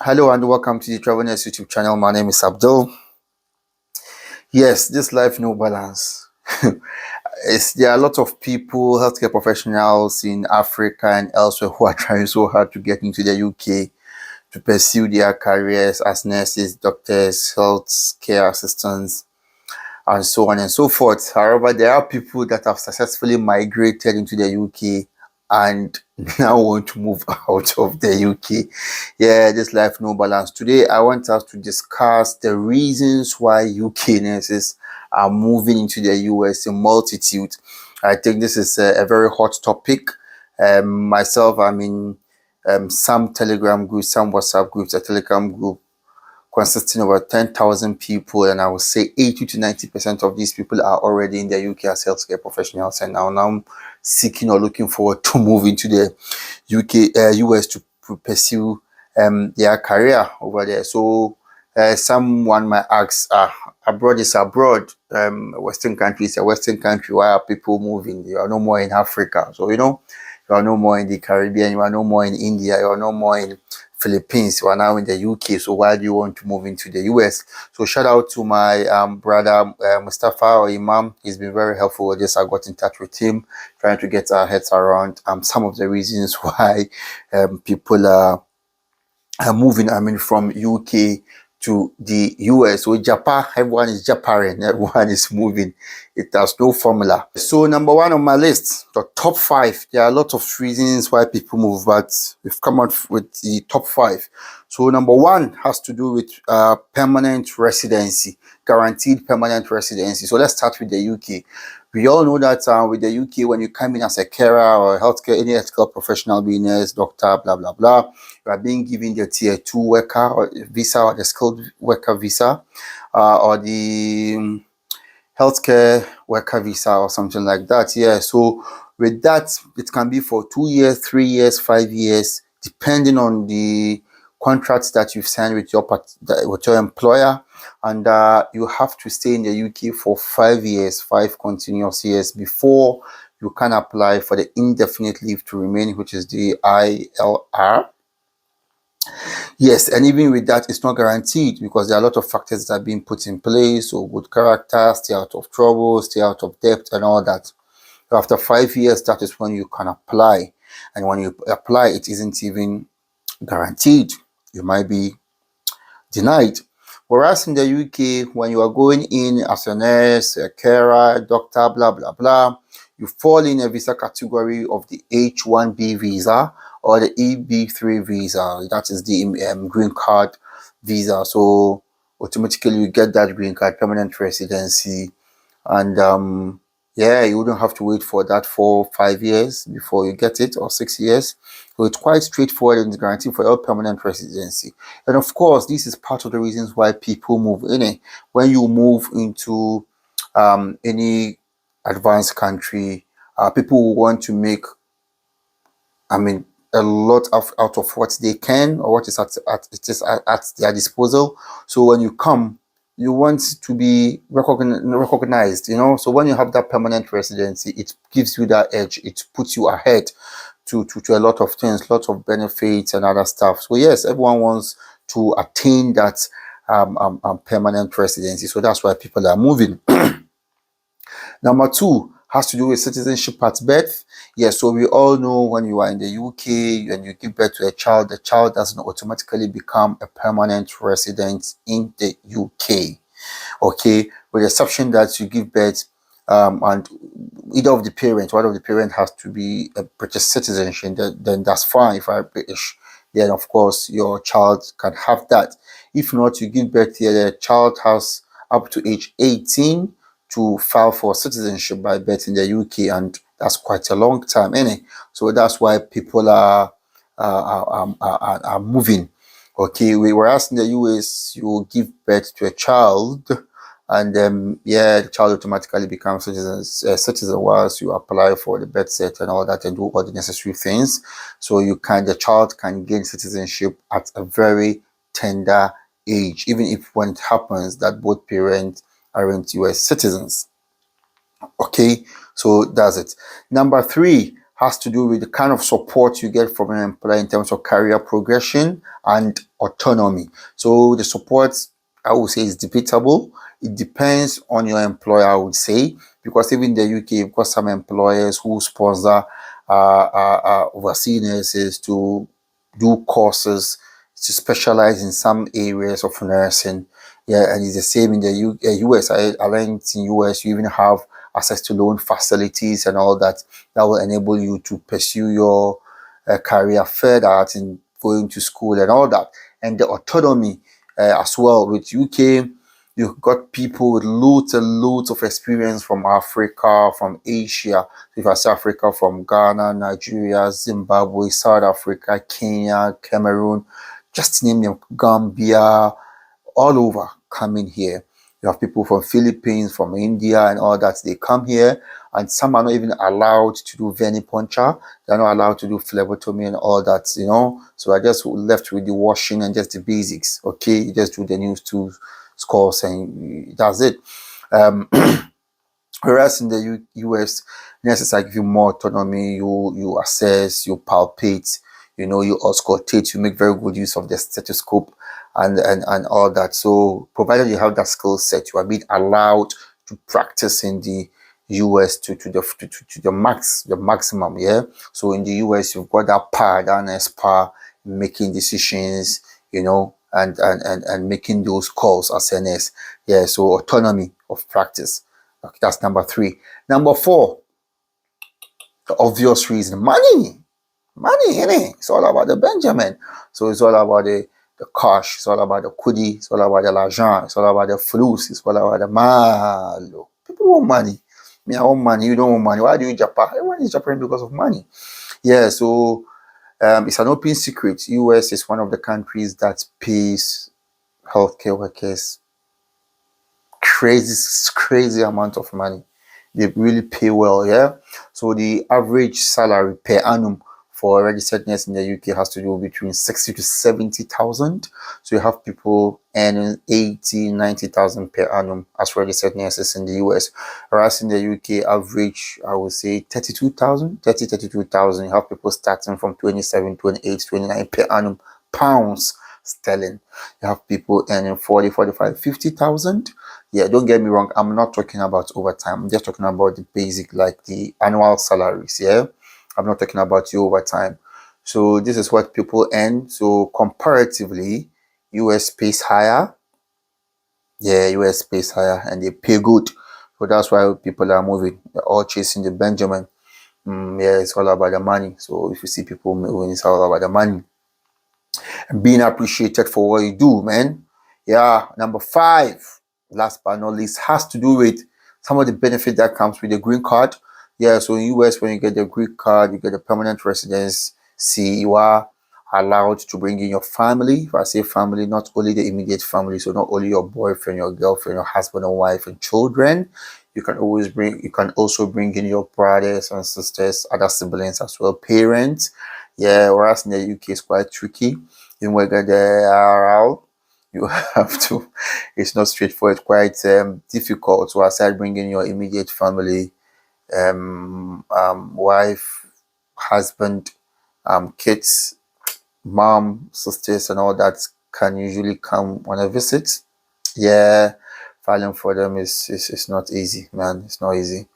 Hello and welcome to the Travelers YouTube channel. My name is Abdul. Yes, this life no balance. There are a lot of people, healthcare professionals in Africa and elsewhere who are trying so hard to get into the UK to pursue their careers as nurses, doctors, health care assistants, and so on and so forth. However, there are people that have successfully migrated into the UK and now want to move out of the UK. Yeah, this life no balance. Today, I want us to discuss the reasons why UK nurses are moving into the US in multitude. I think this is a very hot topic. Myself, I'm in some Telegram groups, some WhatsApp groups, a Telegram group consisting of about 10,000 people, and I would say 80 to 90% of these people are already in the UK as healthcare professionals and are now seeking or looking forward to move into the US to pursue their career over there. So someone might ask, abroad is abroad, Western country is a Western country, why are people moving? You are no more in Africa. So, you are no more in the Caribbean, you are no more in India, you are no more in Philippines, you are now in the UK. So why do you want to move into the US? So shout out to my brother Mustafa or Imam. He's been very helpful with this. I got in touch with him, trying to get our heads around some of the reasons why people are moving, from UK to the US. So Japan, everyone is Japan, everyone is moving. It has no formula. So number one on my list, the top five. There are a lot of reasons why people move, but we've come out with the top five. So number one has to do with permanent residency, guaranteed permanent residency. So let's start with the UK. We all know that with the UK, when you come in as a carer or healthcare, any healthcare professional, be nurse, doctor, blah, blah, blah, you are being given the tier 2 worker or visa or the skilled worker visa or the healthcare worker visa or something like that. Yeah, so with that, it can be for 2 years, 3 years, 5 years, depending on the contracts that you've signed with your employer, and you have to stay in the UK for 5 years, 5 continuous years before you can apply for the indefinite leave to remain, which is the ILR. Yes, and even with that, it's not guaranteed because there are a lot of factors that are being put in place. So good character, stay out of trouble, stay out of debt, and all that. So after 5 years, that is when you can apply. And when you apply, it isn't even guaranteed. You might be denied. Whereas in the UK, when you are going in as a nurse, a carer, doctor, blah, blah, blah, you fall in a visa category of the H1B visa or the EB3 visa. That is the green card visa. So automatically you get that green card, permanent residency. And yeah, you wouldn't have to wait for that for 5 years before you get it, or 6 years. So it's quite straightforward and guaranteed for your permanent residency. And of course, this is part of the reasons why people move in it. When you move into any advanced country, people will want to make, a lot out of what they can or what is at their disposal. So when you come, you want to be recognized, So when you have that permanent residency, it gives you that edge. It puts you ahead to a lot of things, lots of benefits and other stuff. So yes, everyone wants to attain that permanent residency. So that's why people are moving. Number two has to do with citizenship at birth. Yes, so we all know when you are in the UK and you give birth to a child, the child doesn't automatically become a permanent resident in the UK. Okay, with the exception that you give birth and either of the parents, one of the parents has to be a British citizenship, then that's fine. If I'm British, then of course your child can have that. If not, you give birth here, the child has up to age 18 to file for citizenship by birth in the UK, and that's quite a long time, isn't it? So that's why people are moving. Okay, whereas in the US, you give birth to a child, and yeah, the child automatically becomes a citizen once you apply for the birth cert and all that and do all the necessary things. So the child can gain citizenship at a very tender age, even if when it happens that both parents aren't US citizens. Okay, so that's it. Number three has to do with the kind of support you get from an employer in terms of career progression and autonomy. So the support, I would say, is debatable. It depends on your employer, I would say, because even in the UK, you've got some employers who sponsor overseas nurses to do courses to specialize in some areas of nursing. Yeah, and it's the same in the US. I learned in US you even have access to loan facilities and all that will enable you to pursue your career further in going to school and all that. And the autonomy as well with UK. You've got people with loads and loads of experience from Africa, from Asia. If I say Africa, from Ghana, Nigeria, Zimbabwe, South Africa, Kenya, Cameroon, just to name them, Gambia, all over coming here. You have people from Philippines, from India, and all that. They come here, and some are not even allowed to do venipuncture. They're not allowed to do phlebotomy and all that, you know. So I just left with the washing and just the basics. Okay, you just do the news to scores and that's it. Whereas in the US, nurses are give you more autonomy. You assess, you palpate, you know, you auscultate, you make very good use of the stethoscope and all that. So provided you have that skill set, you are being allowed to practice in the US to the maximum. Yeah. So in the US, you've got that power, that nurse power, making decisions, you know, and making those calls as a nurse. Yeah. So autonomy of practice. Okay, that's number 3. Number 4, the obvious reason, money. Money, innit? It's all about the Benjamin. So it's all about the cash. It's all about the kudi. It's all about the l'argent. It's all about the flus. It's all about the malo. People want money. Me, I want money. You don't want money. Why do you Japan? Everyone is Japan because of money. Yeah, so it's an open secret. US is one of the countries that pays healthcare workers crazy amount of money. They really pay well. Yeah, so the average salary per annum for a registered nurse in the UK has to do between 60 to 70,000. So you have people earning 80, 90,000 per annum as registered nurses in the US. Whereas in the UK, average, I would say 32,000, 32,000. You have people starting from 27, 28, 29 per annum pounds sterling. You have people earning 40, 45, 50,000. Yeah, don't get me wrong. I'm not talking about overtime. I'm just talking about the basic, like the annual salaries. Yeah. I'm not talking about your overtime. So this is what people earn. So comparatively, US pays higher. Yeah, US pays higher and they pay good. So that's why people are moving. They're all chasing the Benjamin. Yeah, it's all about the money. So if you see people moving, it's all about the money. And being appreciated for what you do, man. Yeah, number 5, last but not least, has to do with some of the benefit that comes with the green card. Yeah, so in US, when you get the green card, you get a permanent residence. See, you are allowed to bring in your family. If I say family, not only the immediate family, so not only your boyfriend, your girlfriend, your husband and wife and children. You can also bring in your brothers and sisters, other siblings as well, parents. Yeah, whereas in the UK it's quite tricky. In whether they are out, you have to. It's not straightforward. Quite difficult. So aside bringing your immediate family, wife, husband, kids, mom, sisters, and all that can usually come on a visit. Yeah, filing for them is not easy, man. It's not easy.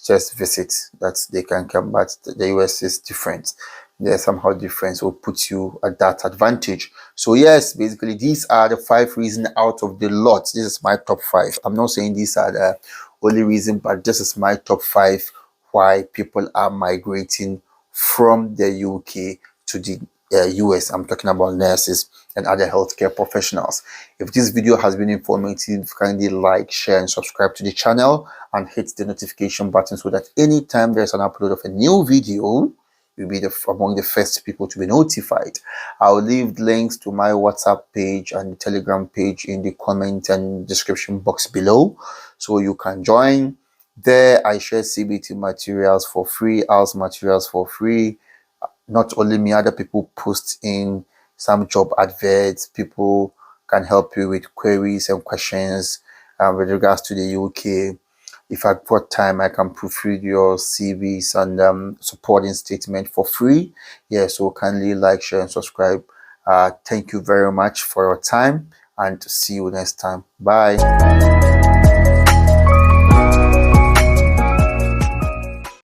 Just visit that they can come, but the US is different. They're somehow different, so it puts you at that advantage. So yes, basically these are the 5 reasons out of the lot. This is my top 5. I'm not saying these are the only reason, but this is my top 5 why people are migrating from the UK to the US. I'm talking about nurses and other healthcare professionals. If this video has been informative, kindly like, share, and subscribe to the channel and hit the notification button so that anytime there's an upload of a new video, you'll be among the first people to be notified. I'll leave links to my WhatsApp page and the Telegram page in the comment and description box below, so you can join. There, I share CBT materials for free, house materials for free. Not only me, other people post in some job adverts. People can help you with queries and questions with regards to the UK. If I've got time, I can proofread your CVs and supporting statement for free. Yeah, so kindly like, share, and subscribe. Thank you very much for your time, and see you next time. Bye.